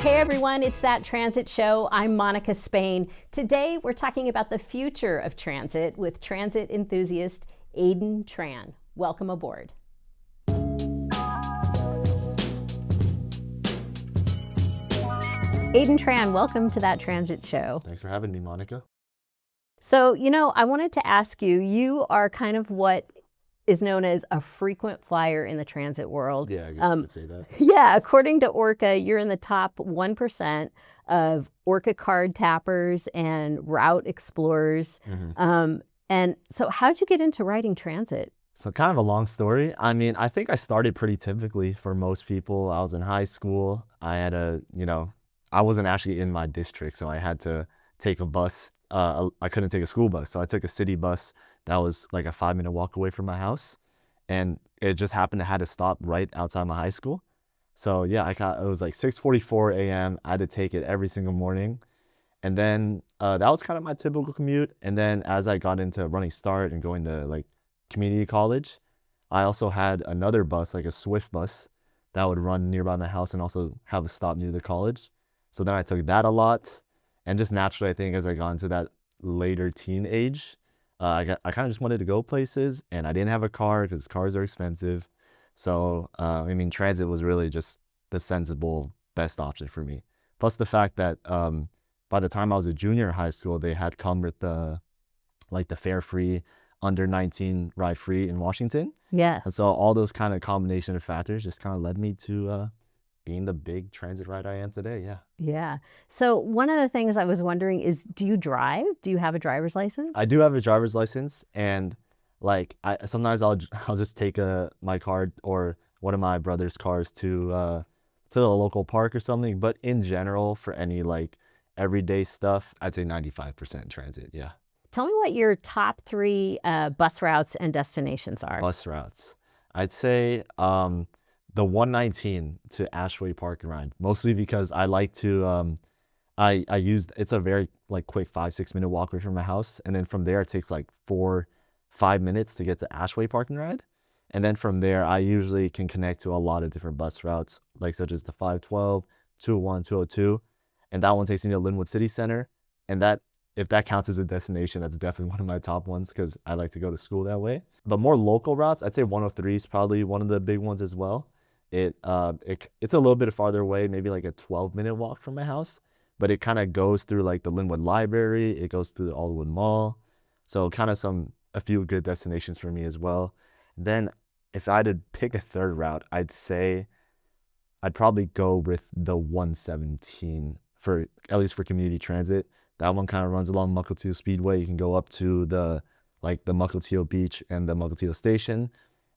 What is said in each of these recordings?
Hey everyone, it's That Transit Show. I'm Monica Spain. Today we're talking about the future of transit with transit enthusiast Ayden Tran. Welcome aboard. Ayden Tran, welcome to That Transit Show. Thanks for having me, Monica. So, I wanted to ask you, you are kind of what is known as a frequent flyer in the transit world. Yeah, I guess you could say that. Yeah, according to Orca, you're in the top 1% of Orca card tappers and route explorers. And so how'd you get into riding transit? So kind of a long story. I think I started pretty typically for most people. I was in high school. I wasn't actually in my district, so I had to take a bus. I couldn't take a school bus, so I took a city bus that was like a 5-minute walk away from my house. And it just happened to have to stop right outside my high school. So yeah, it was like 6:44 a.m. I had to take it every single morning. And then that was kind of my typical commute. And then as I got into running Start and going to like community college, I also had another bus, like a Swift bus, that would run nearby my house and also have a stop near the college. So then I took that a lot. And just naturally, I think as I got into that later teen age, I kind of just wanted to go places, and I didn't have a car because cars are expensive. So, transit was really just the sensible, best option for me. Plus the fact that by the time I was a junior in high school, they had come with the fare free, under 19 ride free in Washington. Yeah. And so all those kind of combination of factors just kind of led me to being the big transit rider I am today. Yeah. Yeah. So one of the things I was wondering is, do you drive? Do you have a driver's license? I do have a driver's license, and sometimes I'll just take my car or one of my brother's cars to the local park or something. But in general, for any like everyday stuff, I'd say 95% transit. Yeah. Tell me what your top 3 bus routes and destinations are. Bus routes. I'd say the 119 to Ashway Park and Ride, mostly because I like to it's a very like quick 5-6 minute walk away from my house, and then from there it takes like 4-5 minutes to get to Ashway Park and Ride, and then from there I usually can connect to a lot of different bus routes, like such as the 512, 201, 202, and that one takes me to Linwood City Center, and that, if that counts as a destination, that's definitely one of my top ones because I like to go to school that way. But more local routes, I'd say 103 is probably one of the big ones as well. It's a little bit farther away, maybe like a 12-minute walk from my house, but it kind of goes through like the Linwood Library, it goes through the Alderwood Mall, so kind of a few good destinations for me as well. Then if I had to pick a third route, I'd say I'd probably go with the 117 at least for community transit. That one kind of runs along Mukilteo Speedway. You can go up to the Mukilteo Beach and the Mukilteo Station,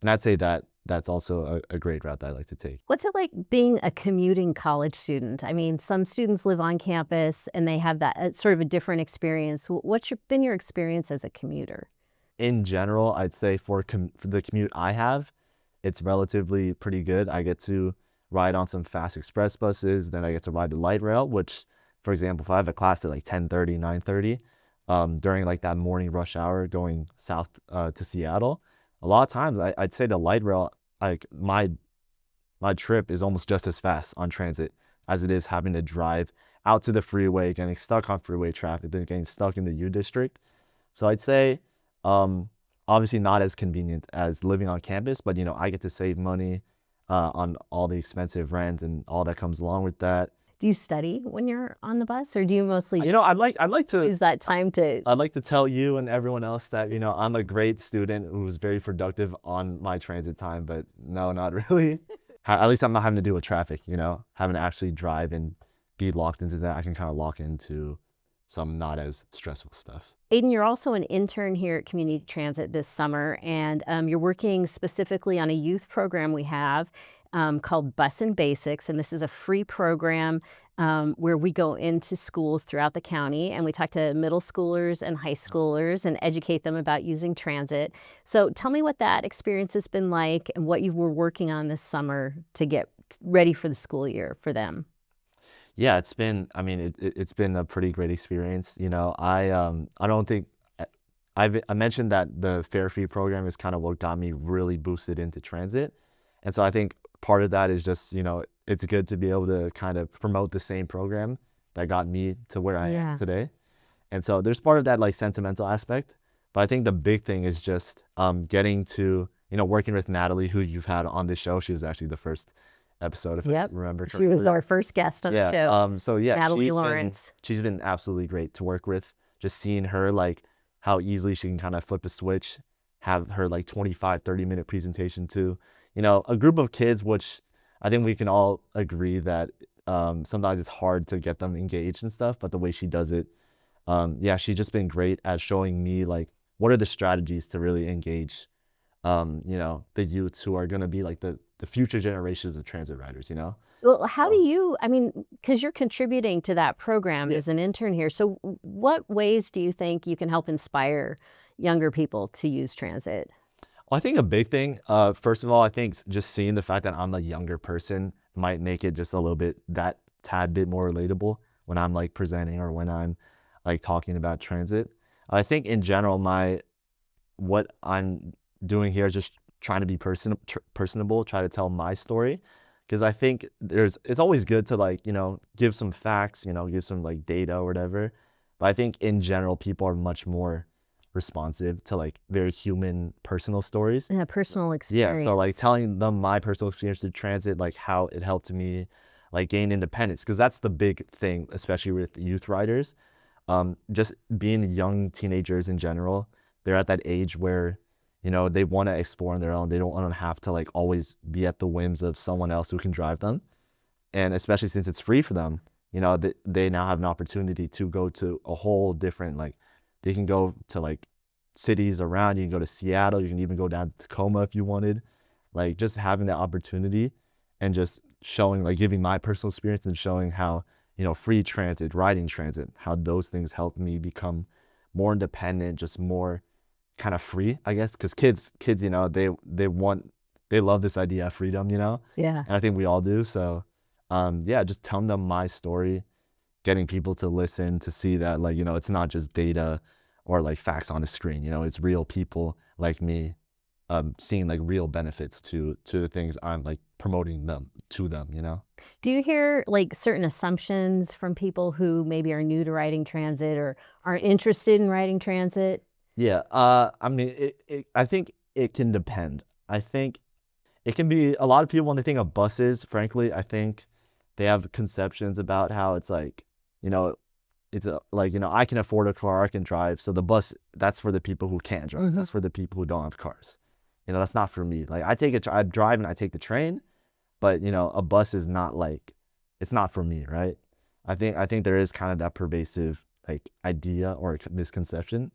and I'd say that's also a great route that I like to take. What's it like being a commuting college student? I mean, some students live on campus and they have that sort of a different experience. What's been your experience as a commuter? In general, I'd say for the commute I have, it's relatively pretty good. I get to ride on some fast express buses, then I get to ride the light rail, which, for example, if I have a class at like 10:30, 9:30, during like that morning rush hour going south to Seattle, a lot of times I'd say the light rail, like my trip is almost just as fast on transit as it is having to drive out to the freeway, getting stuck on freeway traffic, then getting stuck in the U district. So I'd say obviously not as convenient as living on campus, but I get to save money on all the expensive rent and all that comes along with that. Do you study when you're on the bus, or do you mostly I'd like to use that time to... I'd like to tell you and everyone else that, I'm a great student who's very productive on my transit time, but no, not really. At least I'm not having to deal with traffic, having to actually drive and be locked into that. I can kind of lock into some not as stressful stuff. Ayden, you're also an intern here at Community Transit this summer, and you're working specifically on a youth program we have called Bus and Basics, and this is a free program where we go into schools throughout the county and we talk to middle schoolers and high schoolers and educate them about using transit. So tell me what that experience has been like and what you were working on this summer to get ready for the school year for them. Yeah, it's been a pretty great experience. I don't think I mentioned that the fare fee program is kind of what got me really boosted into transit. And so I think part of that is just, it's good to be able to kind of promote the same program that got me to where I am Yeah. today. And so there's part of that like sentimental aspect, but I think the big thing is just getting to, working with Natalie, who you've had on this show. She was actually the first episode, if I Yep. remember She was correctly. our first guest on the Yeah. show, So yeah, Natalie Lawrence. she's been absolutely great to work with. Just seeing her like how easily she can kind of flip a switch, have her like 25, 30-minute presentation to, a group of kids, which I think we can all agree that sometimes it's hard to get them engaged and stuff, but the way she does it, yeah, she's just been great at showing me like what are the strategies to really engage the youths who are going to be like the future generations of transit riders. Well, how do So you, I mean, because you're contributing to that program yeah. as an intern here. So, what ways do you think you can help inspire younger people to use transit? Well, I think a big thing, first of all, I think just seeing the fact that I'm a younger person might make it just a little bit, that tad bit more relatable when I'm like presenting or when I'm like talking about transit. I think in general, what I'm doing here is just trying to be personable, try to tell my story. Because I think it's always good to like, give some facts, give some like data or whatever. But I think in general, people are much more responsive to like very human personal stories. A personal Yeah, so like experience. telling them my personal experience with transit, like how it helped me like gain independence, because that's the big thing, especially with youth riders. Just being young teenagers in general, they're at that age where, they want to explore on their own. They don't want to have to like always be at the whims of someone else who can drive them. And especially since it's free for them, they now have an opportunity to go to a whole different, like, they can go to like cities around. You can go to Seattle. You can even go down to Tacoma if you wanted. Like just having that opportunity and just showing, like giving my personal experience and showing how, free transit, riding transit, how those things helped me become more independent, just more kind of free, I guess. Because kids, they love this idea of freedom. Yeah. And I think we all do. So, yeah, just telling them my story, getting people to listen, to see that, like, it's not just data or like facts on a screen. It's real people like me, seeing like real benefits to the things I'm like promoting them to them. Do you hear like certain assumptions from people who maybe are new to riding transit or are interested in riding transit? Yeah. I mean, I think it can depend. I think it can be a lot of people when they think of buses, frankly, I think they have conceptions about how it's like, you know, it's like, I can afford a car, I can drive. So the bus, that's for the people who can't drive. Mhm. That's for the people who don't have cars. That's not for me. Like I drive and I take the train, but a bus is not like, it's not for me, right? I think there is kind of that pervasive like idea or misconception.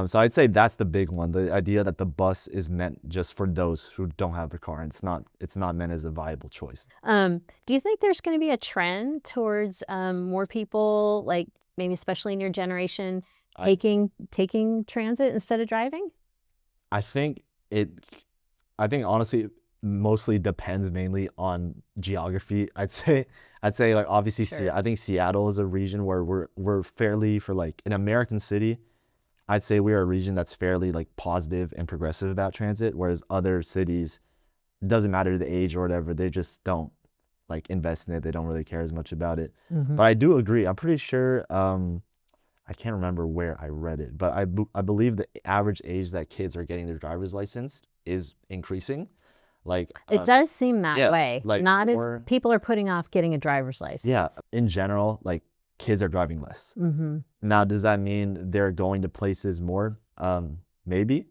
So I'd say that's the big one, the idea that the bus is meant just for those who don't have a car, and it's not meant as a viable choice. Do you think there's going to be a trend towards more people, like maybe especially in your generation, I taking transit instead of driving? I think it I think honestly it mostly depends mainly on geography. I'd say like obviously Sure. I think Seattle is a region where we're fairly, for like an American city, I'd say we're a region that's fairly like positive and progressive about transit, whereas other cities, doesn't matter the age or whatever, they just don't like invest in it. They don't really care as much about it. Hmm. But I do agree. I'm pretty sure. I can't remember where I read it, but I believe the average age that kids are getting their driver's license is increasing. Like, It does seem that yeah, way. like Not as more, people are putting off getting a driver's yeah. license. In general, like kids are driving less. Hmm. Now, does that mean they're going to places more? Maybe.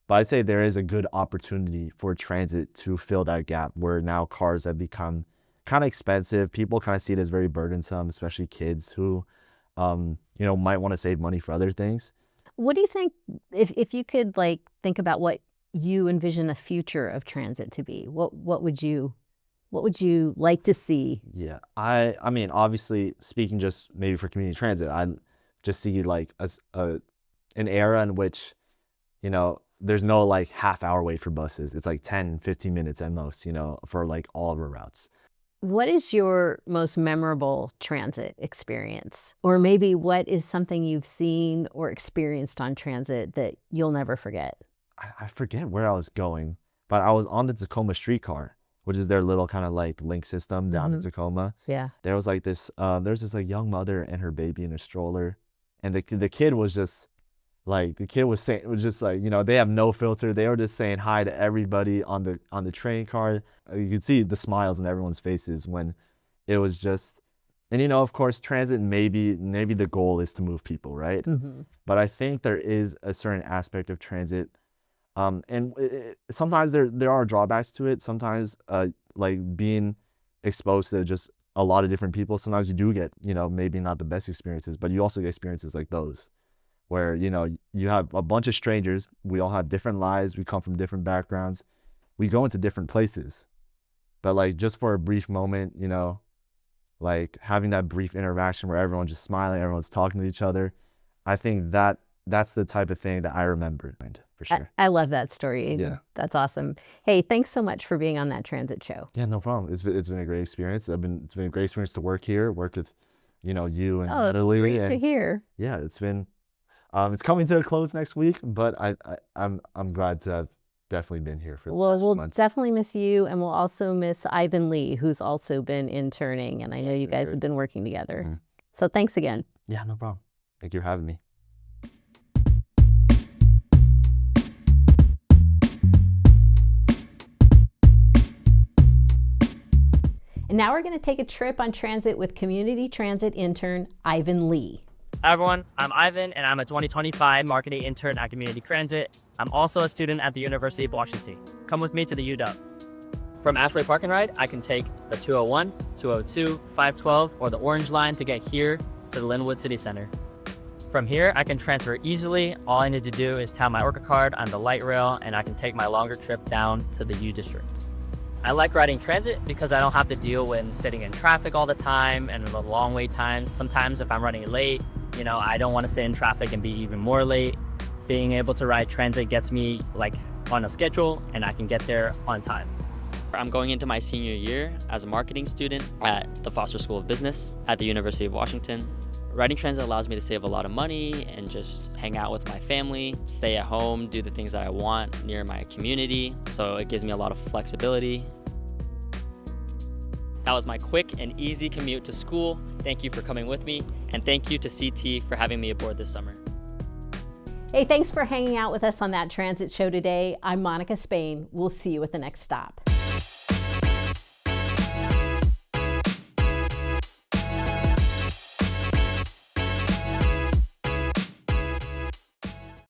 But I'd say there is a good opportunity for transit to fill that gap where now cars have become kind of expensive. People kind of see it as very burdensome, especially kids who, might want to save money for other things. What do you think if you could like think about what you envision the future of transit to be? What would you like to see? Yeah. I mean, obviously, speaking just maybe for community transit, I just see like an era in which, there's no like half hour wait for buses. It's like 10, 15 minutes at most, for like all of our routes. What is your most memorable transit experience? Or maybe what is something you've seen or experienced on transit that you'll never forget? I forget where I was going, but I was on the Tacoma streetcar, which is their little kind of like link system down in Mhm. Tacoma. Yeah. There was like this, there's this like young mother and her baby in a stroller, and the kid was just like, the kid was saying, it was just like, you know, they have no filter. They were just saying hi to everybody on the train car. You could see the smiles on everyone's faces when it was just, and you know, of course, transit, maybe the goal is to move people, right? Mhm. But I think there is a certain aspect of transit, and sometimes there are drawbacks to it. Sometimes, like being exposed to just a lot of different people, sometimes you do get, you know, maybe not the best experiences, but you also get experiences like those where, you know, you have a bunch of strangers. We all have different lives. We come from different backgrounds. We go into different places, but like just for a brief moment, you know, like having that brief interaction where everyone's just smiling, everyone's talking to each other. I think that's the type of thing that I remember for I sure. I love that story, Yeah. Ayden. That's awesome. Hey, thanks so much for being on that transit show. Yeah, no problem. It's been a great experience. It's been a great experience to work here, work with, you know, you and Oh, Natalie, great to and hear. yeah, it's coming to a close next week, but I'm glad to have definitely been here for the Well, last few we'll months. definitely miss you, and we'll also miss Ivan Lee, who's also been interning, and I know It's you been guys great. have been working together. Mhm. So thanks again. Yeah, no problem. Thank you for having me. And now we're going to take a trip on transit with community transit intern Ivan Lee. Hi everyone, I'm Ivan and I'm a 2025 marketing intern at Community Transit. I'm also a student at the University of Washington. Come with me to the UW. From Ashway Park and Ride, I can take the 201, 202, 512, or the Orange Line to get here to the Linwood City Center. From here, I can transfer easily. All I need to do is tap my Orca card on the light rail and I can take my longer trip down to the U District. I like riding transit because I don't have to deal with sitting in traffic all the time and the long wait times. Sometimes if I'm running late, you know, I don't want to sit in traffic and be even more late. Being able to ride transit gets me like on a schedule and I can get there on time. I'm going into my senior year as a marketing student at the Foster School of Business at the University of Washington. Riding transit allows me to save a lot of money and just hang out with my family, stay at home, do the things that I want near my community, so it gives me a lot of flexibility. That was my quick and easy commute to school. Thank you for coming with me, and thank you to CT for having me aboard this summer. Hey, thanks for hanging out with us on that transit show today. I'm Monica Spain. We'll see you at the next stop.